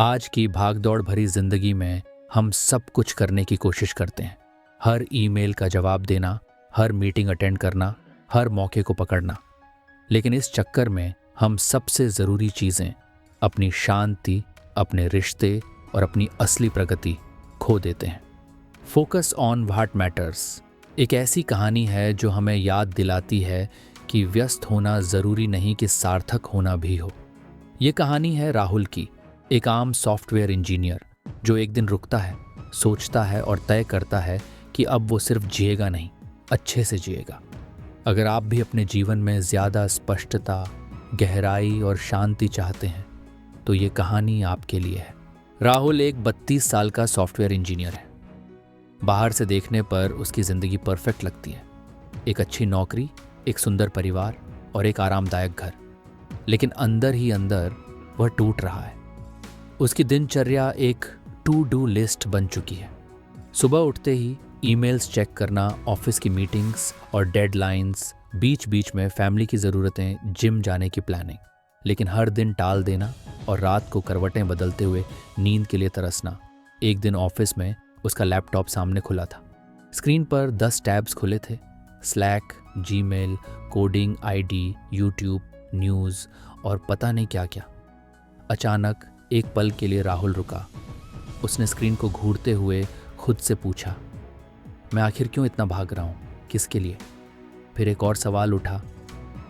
आज की भागदौड़ भरी जिंदगी में हम सब कुछ करने की कोशिश करते हैं। हर ईमेल का जवाब देना, हर मीटिंग अटेंड करना, हर मौके को पकड़ना। लेकिन इस चक्कर में हम सबसे ज़रूरी चीज़ें, अपनी शांति, अपने रिश्ते और अपनी असली प्रगति खो देते हैं। फोकस ऑन व्हाट मैटर्स एक ऐसी कहानी है जो हमें याद दिलाती है कि व्यस्त होना ज़रूरी नहीं कि सार्थक होना भी हो। ये कहानी है राहुल की, एक आम सॉफ्टवेयर इंजीनियर जो एक दिन रुकता है, सोचता है और तय करता है कि अब वो सिर्फ जिएगा नहीं, अच्छे से जिएगा। अगर आप भी अपने जीवन में ज़्यादा स्पष्टता, गहराई और शांति चाहते हैं तो ये कहानी आपके लिए है। राहुल एक 32 साल का सॉफ्टवेयर इंजीनियर है। बाहर से देखने पर उसकी ज़िंदगी परफेक्ट लगती है, एक अच्छी नौकरी, एक सुंदर परिवार और एक आरामदायक घर। लेकिन अंदर ही अंदर वह टूट रहा है। उसकी दिनचर्या एक टू डू लिस्ट बन चुकी है। सुबह उठते ही ईमेल्स चेक करना, ऑफिस की मीटिंग्स और डेडलाइंस, बीच बीच में फैमिली की ज़रूरतें, जिम जाने की प्लानिंग। लेकिन हर दिन टाल देना और रात को करवटें बदलते हुए नींद के लिए तरसना। एक दिन ऑफिस में उसका लैपटॉप सामने खुला था। स्क्रीन पर 10 टैब्स खुले थे, slack, Gmail, coding, ID, YouTube, news और पता नहीं क्या क्या। अचानक एक पल के लिए राहुल रुका। उसने स्क्रीन को घूरते हुए खुद से पूछा, मैं आखिर क्यों इतना भाग रहा हूँ, किसके लिए? फिर एक और सवाल उठा,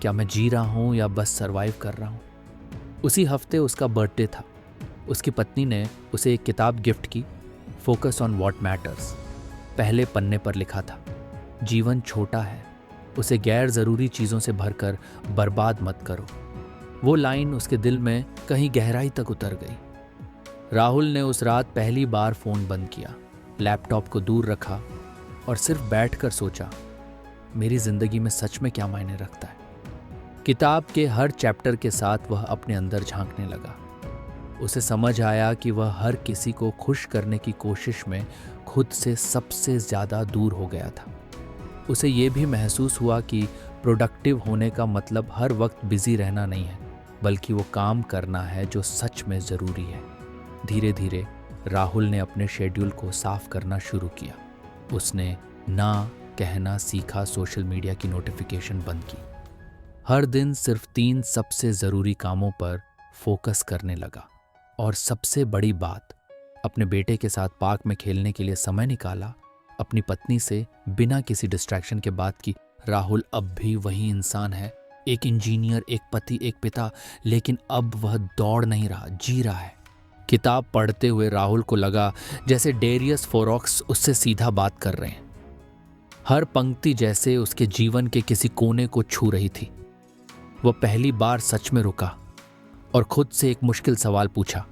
क्या मैं जी रहा हूँ या बस सरवाइव कर रहा हूँ? उसी हफ्ते उसका बर्थडे था। उसकी पत्नी ने उसे एक किताब गिफ्ट की, फोकस ऑन व्हाट मैटर्स। पहले पन्ने पर लिखा था, जीवन छोटा है, उसे गैर ज़रूरी चीज़ों से भरकर बर्बाद मत करो। वो लाइन उसके दिल में कहीं गहराई तक उतर गई। राहुल ने उस रात पहली बार फ़ोन बंद किया, लैपटॉप को दूर रखा और सिर्फ बैठकर सोचा, मेरी ज़िंदगी में सच में क्या मायने रखता है। किताब के हर चैप्टर के साथ वह अपने अंदर झांकने लगा। उसे समझ आया कि वह हर किसी को खुश करने की कोशिश में खुद से सबसे ज़्यादा दूर हो गया था। उसे ये भी महसूस हुआ कि प्रोडक्टिव होने का मतलब हर वक्त बिजी रहना नहीं है, बल्कि वो काम करना है जो सच में ज़रूरी है। धीरे धीरे राहुल ने अपने शेड्यूल को साफ करना शुरू किया। उसने ना कहना सीखा, सोशल मीडिया की नोटिफिकेशन बंद की। हर दिन सिर्फ 3 सबसे ज़रूरी कामों पर फोकस करने लगा। और सबसे बड़ी बात, अपने बेटे के साथ पार्क में खेलने के लिए समय निकाला। अपनी पत्नी से बिना किसी डिस्ट्रैक्शन के बात की। राहुल अब भी वही इंसान है, एक इंजीनियर, एक पति, एक पिता, लेकिन अब वह दौड़ नहीं रहा, जी रहा है। किताब पढ़ते हुए राहुल को लगा जैसे डेरियस फोरॉक्स उससे सीधा बात कर रहे हैं। हर पंक्ति जैसे उसके जीवन के किसी कोने को छू रही थी। वह पहली बार सच में रुका और खुद से एक मुश्किल सवाल पूछा,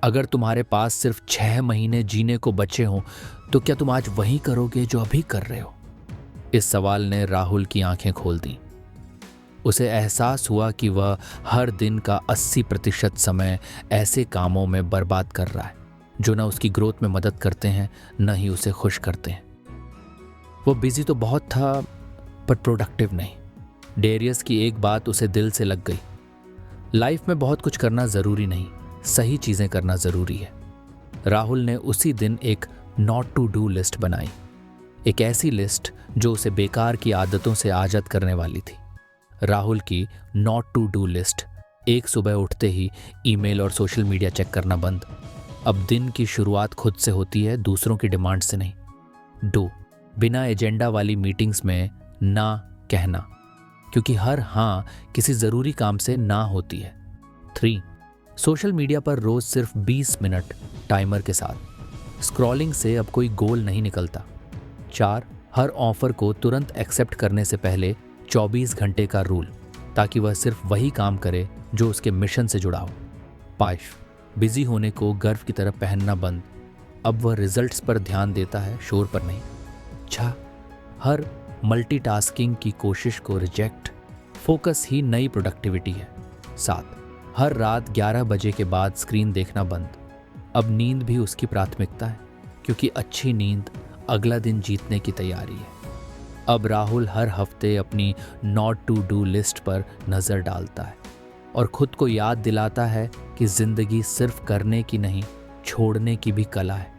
अगर तुम्हारे पास सिर्फ 6 महीने जीने को बचे हों तो क्या तुम आज वही करोगे जो अभी कर रहे हो? इस सवाल ने राहुल की आंखें खोल दी। उसे एहसास हुआ कि वह हर दिन का 80% समय ऐसे कामों में बर्बाद कर रहा है जो न उसकी ग्रोथ में मदद करते हैं, न ही उसे खुश करते हैं। वो बिजी तो बहुत था पर प्रोडक्टिव नहीं। डेरियस की एक बात उसे दिल से लग गई, लाइफ में बहुत कुछ करना ज़रूरी नहीं, सही चीज़ें करना ज़रूरी है। राहुल ने उसी दिन एक नॉट टू डू लिस्ट बनाई, एक ऐसी लिस्ट जो उसे बेकार की आदतों से आज़ाद करने वाली थी। राहुल की नॉट टू डू लिस्ट, एक सुबह उठते ही ईमेल और सोशल मीडिया चेक करना बंद। अब दिन की शुरुआत खुद से होती है, दूसरों की डिमांड से नहीं। 2, बिना एजेंडा वाली मीटिंग्स में ना कहना, क्योंकि हर हाँ किसी ज़रूरी काम से ना होती है। 3, सोशल मीडिया पर रोज़ सिर्फ 20 मिनट टाइमर के साथ, स्क्रॉलिंग से अब कोई गोल नहीं निकलता। 4, हर ऑफर को तुरंत एक्सेप्ट करने से पहले 24 घंटे का रूल, ताकि वह सिर्फ वही काम करे जो उसके मिशन से जुड़ा हो। 5, बिजी होने को गर्व की तरह पहनना बंद, अब वह रिजल्ट्स पर ध्यान देता है, शोर पर नहीं। 6, हर मल्टीटास्किंग की कोशिश को रिजेक्ट, फोकस ही नई प्रोडक्टिविटी है। 7, हर रात 11 बजे के बाद स्क्रीन देखना बंद, अब नींद भी उसकी प्राथमिकता है, क्योंकि अच्छी नींद अगला दिन जीतने की तैयारी है। अब राहुल हर हफ्ते अपनी नॉट टू डू लिस्ट पर नज़र डालता है। और खुद को याद दिलाता है कि जिंदगी सिर्फ करने की नहीं, छोड़ने की भी कला है।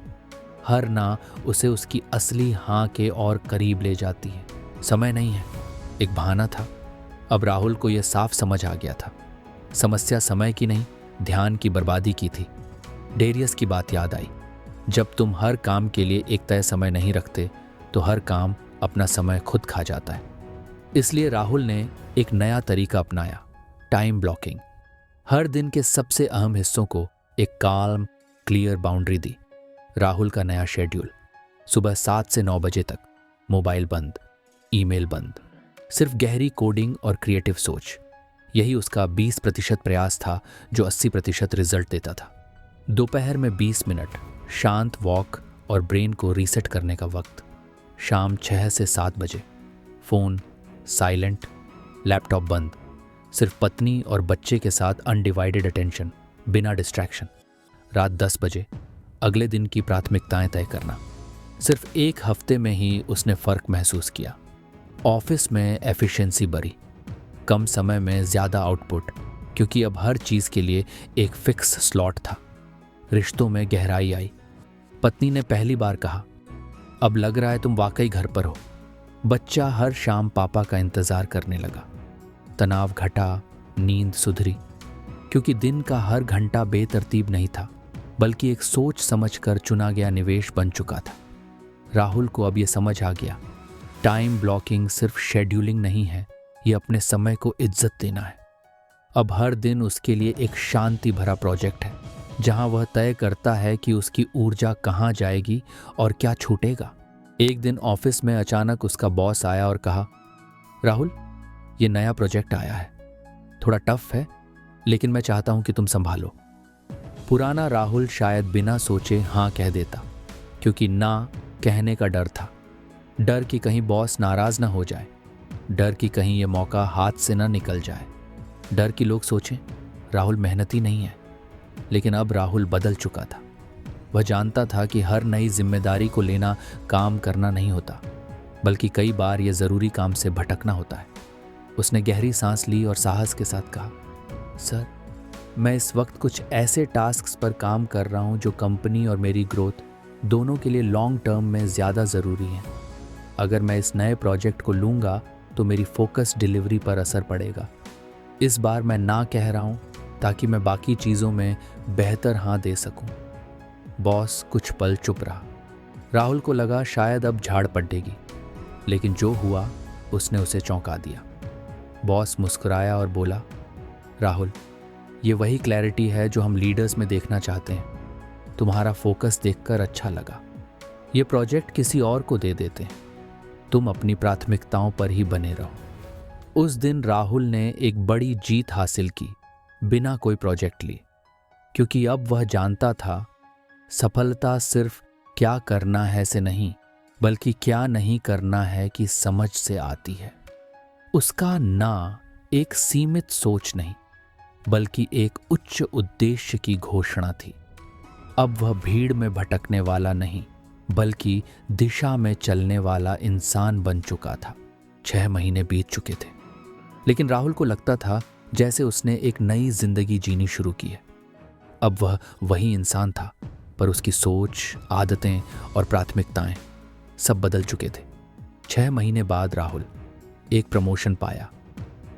हर ना उसे उसकी असली हाँ के और करीब ले जाती है। समय नहीं है, एक बहाना था। अब राहुल को यह साफ समझ आ गया था। समस्या समय की नहीं, ध्यान की बर्बादी की थी। डेरियस की बात याद आई, जब तुम हर काम के लिए एक तय समय नहीं रखते तो हर काम अपना समय खुद खा जाता है। इसलिए राहुल ने एक नया तरीका अपनाया, टाइम ब्लॉकिंग। हर दिन के सबसे अहम हिस्सों को एक काल्म, क्लियर बाउंड्री दी। राहुल का नया शेड्यूल, सुबह 7 से 9 बजे तक मोबाइल बंद, ईमेल बंद, सिर्फ गहरी कोडिंग और क्रिएटिव सोच। यही उसका 20% प्रयास था जो 80% रिजल्ट देता था। दोपहर में 20 मिनट शांत वॉक और ब्रेन को रीसेट करने का वक्त। शाम 6 से 7 बजे फोन साइलेंट, लैपटॉप बंद, सिर्फ पत्नी और बच्चे के साथ अनडिवाइडेड अटेंशन, बिना डिस्ट्रैक्शन। रात 10 बजे अगले दिन की प्राथमिकताएं तय करना। सिर्फ एक हफ्ते में ही उसने फर्क महसूस किया। ऑफिस में एफिशिएंसी बढ़ी, कम समय में ज़्यादा आउटपुट, क्योंकि अब हर चीज़ के लिए एक फिक्स स्लॉट था। रिश्तों में गहराई आई। पत्नी ने पहली बार कहा, अब लग रहा है तुम वाकई घर पर हो। बच्चा हर शाम पापा का इंतज़ार करने लगा। तनाव घटा, नींद सुधरी, क्योंकि दिन का हर घंटा बेतरतीब नहीं था, बल्कि एक सोच समझकर चुना गया निवेश बन चुका था। राहुल को अब यह समझ आ गया, टाइम ब्लॉकिंग सिर्फ शेड्यूलिंग नहीं है, ये अपने समय को इज्जत देना है। अब हर दिन उसके लिए एक शांति भरा प्रोजेक्ट है, जहां वह तय करता है कि उसकी ऊर्जा कहां जाएगी और क्या छूटेगा। एक दिन ऑफिस में अचानक उसका बॉस आया और कहा, राहुल, ये नया प्रोजेक्ट आया है, थोड़ा टफ है, लेकिन मैं चाहता हूं कि तुम संभालो। पुराना राहुल शायद बिना सोचे हाँ कह देता, क्योंकि ना कहने का डर था। डर कि कहीं बॉस नाराज ना हो जाए, डर कि कहीं ये मौका हाथ से ना निकल जाए, डर कि लोग सोचें राहुल मेहनती नहीं है। लेकिन अब राहुल बदल चुका था। वह जानता था कि हर नई जिम्मेदारी को लेना काम करना नहीं होता, बल्कि कई बार यह ज़रूरी काम से भटकना होता है। उसने गहरी सांस ली और साहस के साथ कहा, सर, मैं इस वक्त कुछ ऐसे टास्क्स पर काम कर रहा हूं जो कंपनी और मेरी ग्रोथ दोनों के लिए लॉन्ग टर्म में ज़्यादा ज़रूरी हैं। अगर मैं इस नए प्रोजेक्ट को लूँगा तो मेरी फोकस डिलीवरी पर असर पड़ेगा। इस बार मैं ना कह रहा हूँ ताकि मैं बाकी चीज़ों में बेहतर हाँ दे सकूँ। बॉस कुछ पल चुप रहा। राहुल को लगा शायद अब झाड़ पड़ेगी, लेकिन जो हुआ उसने उसे चौंका दिया। बॉस मुस्कुराया और बोला, राहुल, ये वही क्लैरिटी है जो हम लीडर्स में देखना चाहते हैं। तुम्हारा फोकस देखकर अच्छा लगा। ये प्रोजेक्ट किसी और को दे देते हैं, तुम अपनी प्राथमिकताओं पर ही बने रहो। उस दिन राहुल ने एक बड़ी जीत हासिल की, बिना कोई प्रोजेक्ट लिए, क्योंकि अब वह जानता था सफलता सिर्फ क्या करना है से नहीं, बल्कि क्या नहीं करना है कि समझ से आती है। उसका ना एक सीमित सोच नहीं, बल्कि एक उच्च उद्देश्य की घोषणा थी। अब वह भीड़ में भटकने वाला नहीं, बल्कि दिशा में चलने वाला इंसान बन चुका था। 6 महीने बीत चुके थे, लेकिन राहुल को लगता था जैसे उसने एक नई जिंदगी जीनी शुरू की है। अब वह वही इंसान था, पर उसकी सोच, आदतें और प्राथमिकताएं सब बदल चुके थे। 6 महीने बाद राहुल एक प्रमोशन पाया,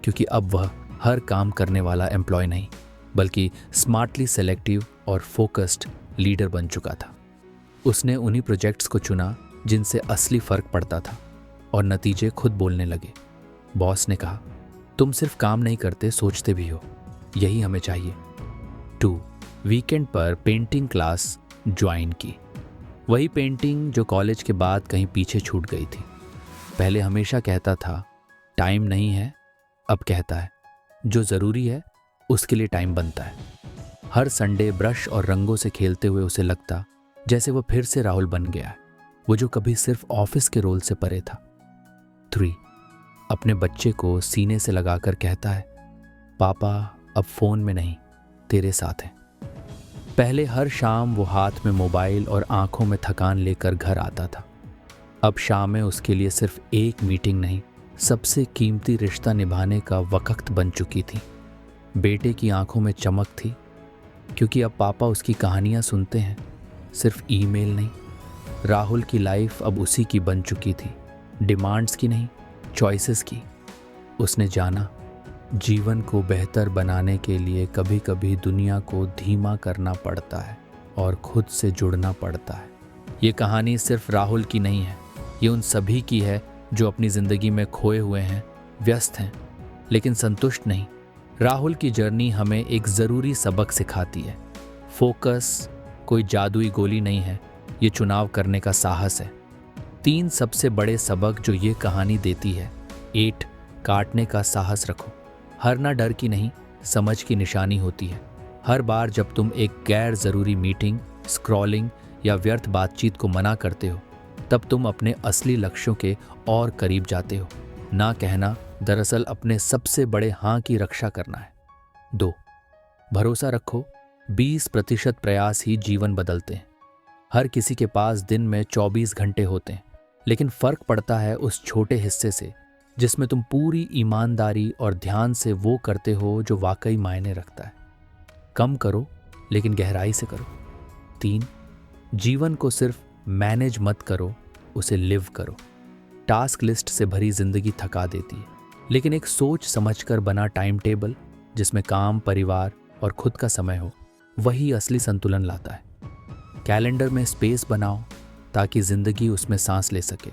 क्योंकि अब वह हर काम करने वाला एम्प्लॉय नहीं, बल्कि स्मार्टली सेलेक्टिव और फोकस्ड लीडर बन चुका था। उसने उन्हीं प्रोजेक्ट्स को चुना जिनसे असली फर्क पड़ता था, और नतीजे खुद बोलने लगे। बॉस ने कहा, तुम सिर्फ काम नहीं करते, सोचते भी हो, यही हमें चाहिए। 2 वीकेंड पर पेंटिंग क्लास ज्वाइन की। वही पेंटिंग जो कॉलेज के बाद कहीं पीछे छूट गई थी। पहले हमेशा कहता था टाइम नहीं है, अब कहता है जो ज़रूरी है उसके लिए टाइम बनता है। हर संडे ब्रश और रंगों से खेलते हुए उसे लगता जैसे वो फिर से राहुल बन गया है, वो जो कभी सिर्फ ऑफिस के रोल से परे था। 3 अपने बच्चे को सीने से लगाकर कहता है, पापा अब फ़ोन में नहीं, तेरे साथ हैं। पहले हर शाम वो हाथ में मोबाइल और आंखों में थकान लेकर घर आता था। अब शामें उसके लिए सिर्फ एक मीटिंग नहीं, सबसे कीमती रिश्ता निभाने का वक्त बन चुकी थी। बेटे की आंखों में चमक थी, क्योंकि अब पापा उसकी कहानियां सुनते हैं, सिर्फ ईमेल नहीं। राहुल की लाइफ अब उसी की बन चुकी थी, डिमांड्स की नहीं, चॉइसेस की। उसने जाना, जीवन को बेहतर बनाने के लिए कभी कभी दुनिया को धीमा करना पड़ता है और खुद से जुड़ना पड़ता है। ये कहानी सिर्फ राहुल की नहीं है, ये उन सभी की है जो अपनी ज़िंदगी में खोए हुए हैं, व्यस्त हैं, लेकिन संतुष्ट नहीं। राहुल की जर्नी हमें एक ज़रूरी सबक सिखाती है। फोकस कोई जादुई गोली नहीं है, ये चुनाव करने का साहस है। 3 सबसे बड़े सबक जो ये कहानी देती है। 8, काटने का साहस रखो। हारना डर की नहीं, समझ की निशानी होती है। हर बार जब तुम एक गैर ज़रूरी मीटिंग, स्क्रॉलिंग या व्यर्थ बातचीत को मना करते हो, तब तुम अपने असली लक्ष्यों के और करीब जाते हो। ना कहना दरअसल अपने सबसे बड़े हाँ की रक्षा करना है। 2, भरोसा रखो। 20% प्रयास ही जीवन बदलते हैं। हर किसी के पास दिन में 24 घंटे होते हैं, लेकिन फर्क पड़ता है उस छोटे हिस्से से जिसमें तुम पूरी ईमानदारी और ध्यान से वो करते हो जो वाकई मायने रखता है। कम करो, लेकिन गहराई से करो। 3, जीवन को सिर्फ मैनेज मत करो, उसे लिव करो। टास्क लिस्ट से भरी जिंदगी थका देती है, लेकिन एक सोच समझकर बना टाइम टेबल जिसमें काम, परिवार और खुद का समय हो, वही असली संतुलन लाता है। कैलेंडर में स्पेस बनाओ ताकि जिंदगी उसमें सांस ले सके,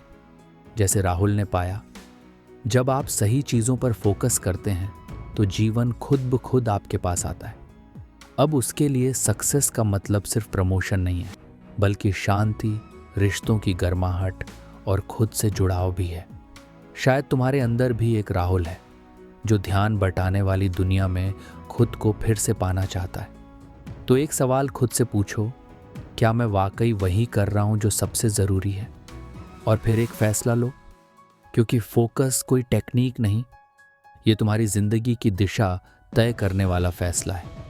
जैसे राहुल ने पाया। जब आप सही चीज़ों पर फोकस करते हैं तो जीवन खुद ब खुद आपके पास आता है। अब उसके लिए सक्सेस का मतलब सिर्फ प्रमोशन नहीं है, बल्कि शांति, रिश्तों की गर्माहट और खुद से जुड़ाव भी है। शायद तुम्हारे अंदर भी एक राहुल है जो ध्यान बटाने वाली दुनिया में खुद को फिर से पाना चाहता है। तो एक सवाल खुद से पूछो, क्या मैं वाकई वही कर रहा हूं जो सबसे ज़रूरी है? और फिर एक फैसला लो, क्योंकि फोकस कोई टेक्निक नहीं, ये तुम्हारी ज़िंदगी की दिशा तय करने वाला फैसला है।